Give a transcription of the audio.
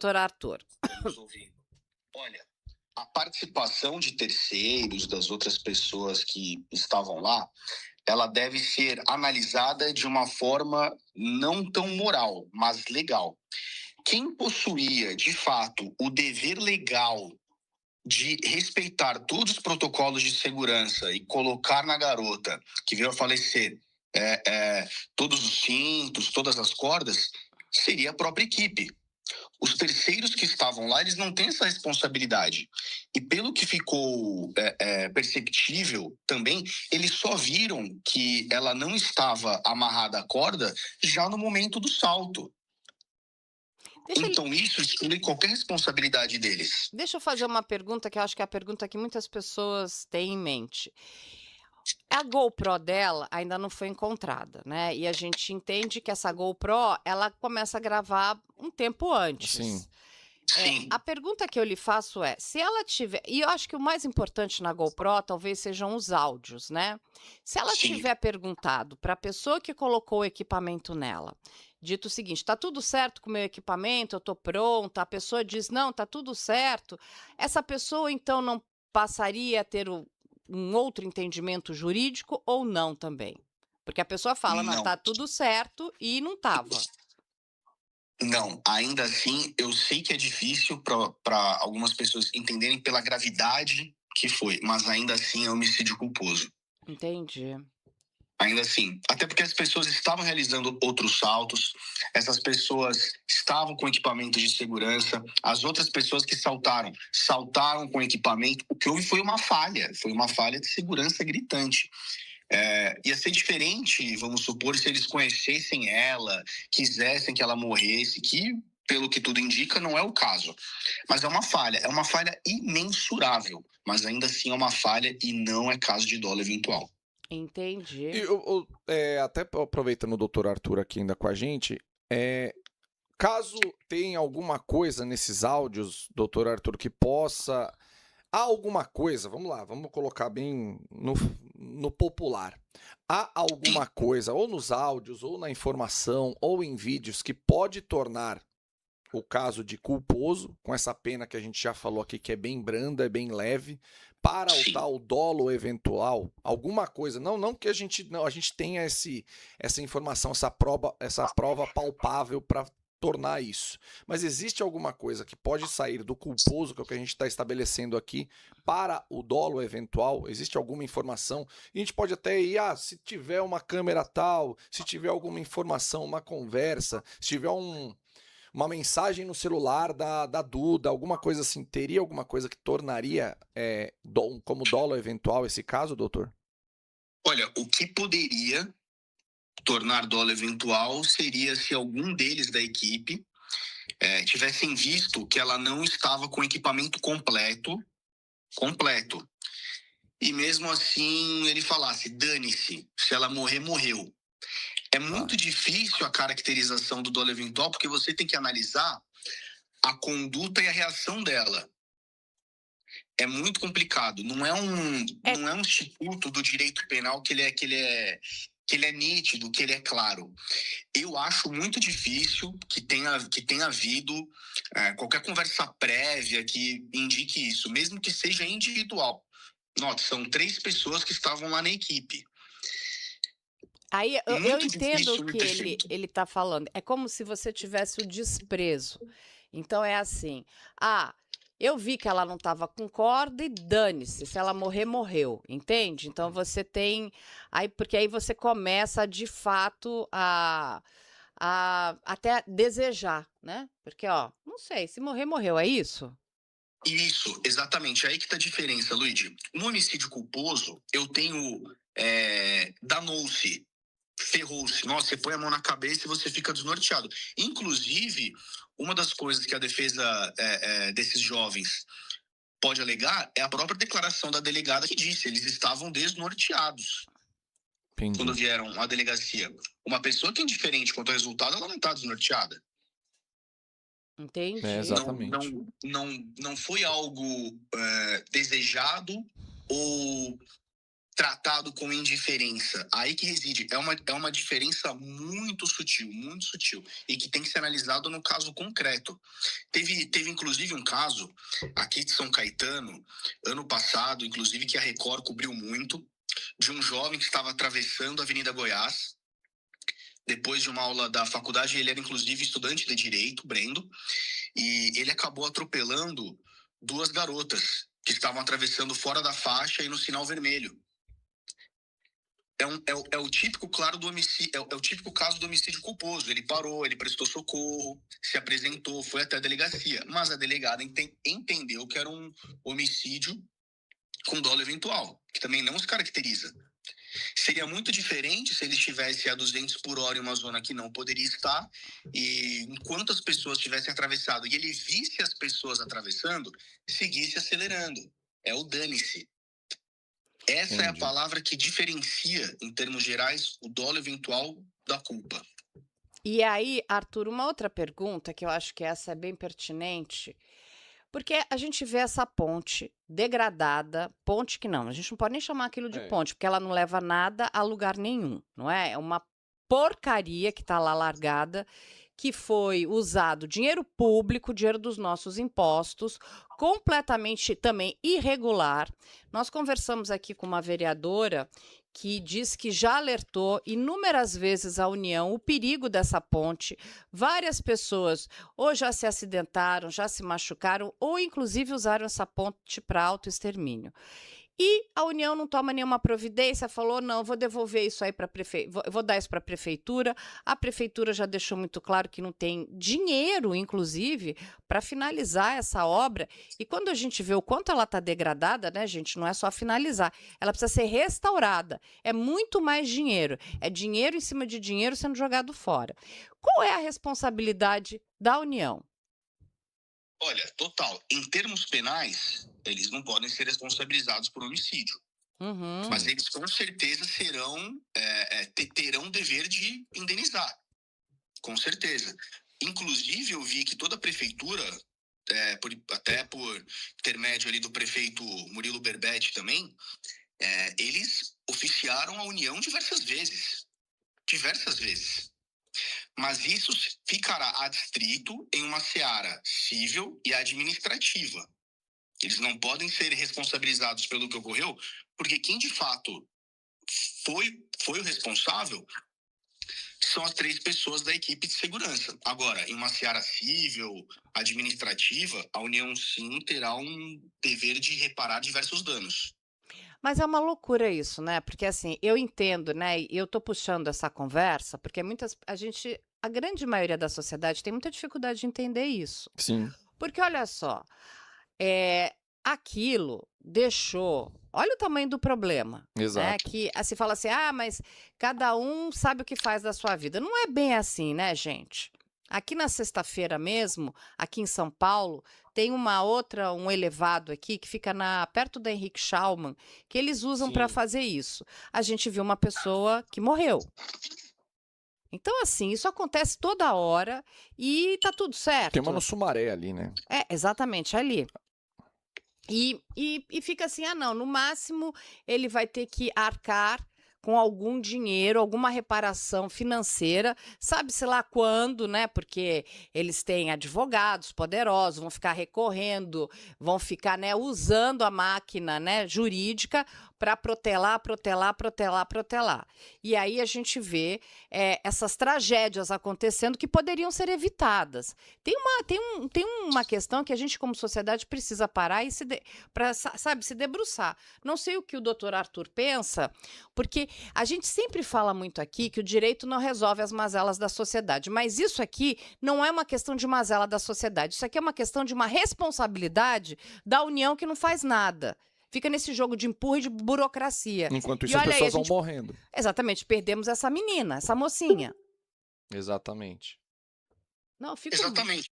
doutor Arthur. Nos ouvindo. Olha, a participação de terceiros, das outras pessoas que estavam lá, ela deve ser analisada de uma forma não tão moral, mas legal. Quem possuía, de fato, o dever legal de respeitar todos os protocolos de segurança e colocar na garota que veio a falecer todos os cintos, todas as cordas, seria a própria equipe. Os terceiros que estavam lá, eles não têm essa responsabilidade. E pelo que ficou perceptível também, eles só viram que ela não estava amarrada à corda já no momento do salto. Então isso exclui qualquer responsabilidade deles. Deixa eu fazer uma pergunta que eu acho que é a pergunta que muitas pessoas têm em mente. A GoPro dela ainda não foi encontrada, né, e a gente entende que essa GoPro, ela começa a gravar um tempo Sim. antes. Sim, A pergunta que eu lhe faço é, se ela tiver e eu acho que o mais importante na GoPro talvez sejam os áudios, né. Se ela sim. tiver perguntado para a pessoa que colocou o equipamento nela, dito o seguinte: "Tá tudo certo com o meu equipamento, eu tô pronta", a pessoa diz: "Não, tá tudo certo", essa pessoa então não passaria a ter um outro entendimento jurídico ou não também? Porque a pessoa fala: "Não, Não. tá tudo certo", e não estava. Não, ainda assim, eu sei que é difícil para algumas pessoas entenderem pela gravidade que foi, mas ainda assim é homicídio culposo. Entendi. Ainda assim, até porque as pessoas estavam realizando outros saltos, essas pessoas estavam com equipamentos de segurança, as outras pessoas que saltaram com equipamento. O que houve foi uma falha de segurança gritante. Ia ser diferente, vamos supor, se eles conhecessem ela, quisessem que ela morresse, que, pelo que tudo indica, não é o caso. Mas é uma falha imensurável, mas ainda assim é uma falha e não é caso de dolo eventual. Entendi. E até aproveitando o doutor Arthur aqui ainda com a gente, caso tenha alguma coisa nesses áudios, doutor Arthur, que possa. Há alguma coisa, vamos lá, vamos colocar bem no popular. Há alguma coisa, ou nos áudios, ou na informação, ou em vídeos, que pode tornar o caso de culposo, com essa pena que a gente já falou aqui, que é bem branda, é bem leve, para o Sim. tal dolo eventual, alguma coisa, não que a gente tenha essa informação, essa prova palpável para tornar isso. Mas existe alguma coisa que pode sair do culposo, que é o que a gente está estabelecendo aqui, para o dolo eventual? Existe alguma informação? E a gente pode até ir, se tiver uma câmera tal, se tiver alguma informação, uma conversa, se tiver uma mensagem no celular da Duda, alguma coisa assim, teria alguma coisa que tornaria como dolo eventual esse caso, doutor? Olha, o que poderia tornar dolo eventual seria se algum deles da equipe tivessem visto que ela não estava com equipamento completo, e mesmo assim ele falasse, dane-se, se ela morrer, morreu. É muito difícil a caracterização do dolo eventual, porque você tem que analisar a conduta e a reação dela. É muito complicado. Não é um instituto do direito penal que ele é nítido, que ele é claro. Eu acho muito difícil que tenha havido qualquer conversa prévia que indique isso, mesmo que seja individual. Note, são 3 pessoas que estavam lá na equipe. Aí eu Muito entendo o difícil que ter feito. ele tá falando. É como se você tivesse o desprezo. Então é assim: "Ah, eu vi que ela não estava com corda e dane-se, se ela morrer, morreu", entende? Então você tem porque aí você começa de fato a até desejar, né, porque ó, não sei, se morrer, morreu, é isso? Isso, exatamente. Aí que tá a diferença, Luigi. No homicídio culposo, eu tenho danou-se, ferrou-se. Nossa, você põe a mão na cabeça e você fica desnorteado. Inclusive, uma das coisas que a defesa desses jovens pode alegar é a própria declaração da delegada que disse, eles estavam desnorteados quando Entendi. vieram à delegacia. Uma pessoa que é indiferente quanto ao resultado, ela não está desnorteada. Entendi. Exatamente. Não foi algo desejado ou tratado com indiferença. Aí que reside. É uma diferença muito sutil, e que tem que ser analisado no caso concreto. Teve inclusive um caso aqui de São Caetano, ano passado, inclusive, que a Record cobriu muito, de um jovem que estava atravessando a Avenida Goiás, depois de uma aula da faculdade. Ele era inclusive estudante de Direito, Brendo, e ele acabou atropelando duas garotas que estavam atravessando fora da faixa e no sinal vermelho. É o típico, claro, do homicídio, é o típico caso do homicídio culposo. Ele parou, ele prestou socorro, se apresentou, foi até a delegacia, mas a delegada entendeu que era um homicídio com dolo eventual, que também não os caracteriza. Seria muito diferente se ele estivesse a 200 por hora em uma zona que não poderia estar, e enquanto as pessoas tivessem atravessado e ele visse as pessoas atravessando, seguisse acelerando. É o dane-se. Essa é a palavra que diferencia, em termos gerais, o dolo eventual da culpa. E aí, Arthur, uma outra pergunta que eu acho que essa é bem pertinente, porque a gente vê essa ponte degradada, ponte que não, a gente não pode nem chamar aquilo de ponte, porque ela não leva nada a lugar nenhum, não é? É uma porcaria que está lá largada, que foi usado dinheiro público, dinheiro dos nossos impostos, completamente também irregular. Nós conversamos aqui com uma vereadora que diz que já alertou inúmeras vezes a União o perigo dessa ponte. Várias pessoas ou já se acidentaram, já se machucaram, ou inclusive usaram essa ponte para autoextermínio. E a União não toma nenhuma providência, falou, não, vou devolver isso aí para a prefeitura, vou dar isso para a prefeitura. A prefeitura já deixou muito claro que não tem dinheiro, inclusive, para finalizar essa obra. E quando a gente vê o quanto ela está degradada, né, gente, não é só finalizar, ela precisa ser restaurada. É muito mais dinheiro, é dinheiro em cima de dinheiro sendo jogado fora. Qual é a responsabilidade da União? Olha, total, em termos penais, eles não podem ser responsabilizados por homicídio. Mas eles com certeza terão o dever de indenizar. Com certeza. Inclusive, eu vi que toda a prefeitura, até por intermédio ali do prefeito Murilo Berbete também, eles oficiaram a União diversas vezes. Diversas vezes. Mas isso ficará adstrito em uma seara civil e administrativa. Eles não podem ser responsabilizados pelo que ocorreu, porque quem de fato foi o responsável são as 3 pessoas da equipe de segurança. Agora, em uma seara civil, administrativa, a União sim terá um dever de reparar diversos danos. Mas é uma loucura isso, né? Porque assim, eu entendo, né? E eu tô puxando essa conversa, porque a grande maioria da sociedade tem muita dificuldade de entender isso. Sim. Porque olha só, aquilo deixou. Olha o tamanho do problema. Né? Exato. Que se fala assim, mas cada um sabe o que faz da sua vida. Não é bem assim, né, gente? Aqui na sexta-feira mesmo, aqui em São Paulo, tem um elevado aqui que fica perto da Henrique Schaumann, que eles usam para fazer isso. A gente viu uma pessoa que morreu. Então, assim, isso acontece toda hora e tá tudo certo. Tem uma no Sumaré ali, né? Exatamente, ali. E fica assim, não, no máximo ele vai ter que arcar com algum dinheiro, alguma reparação financeira, sabe-se lá quando, né? Porque eles têm advogados poderosos, vão ficar recorrendo, vão ficar, né, usando a máquina, né, jurídica para protelar. E aí a gente vê essas tragédias acontecendo que poderiam ser evitadas. Tem uma questão que a gente, como sociedade, precisa parar e se debruçar. Não sei o que o doutor Arthur pensa, porque a gente sempre fala muito aqui que o direito não resolve as mazelas da sociedade, mas isso aqui não é uma questão de mazela da sociedade, isso aqui é uma questão de uma responsabilidade da União que não faz nada. Fica nesse jogo de empurra e de burocracia. Enquanto isso, as pessoas vão morrendo. Exatamente, perdemos essa menina, essa mocinha. Exatamente. Não, fica... Exatamente.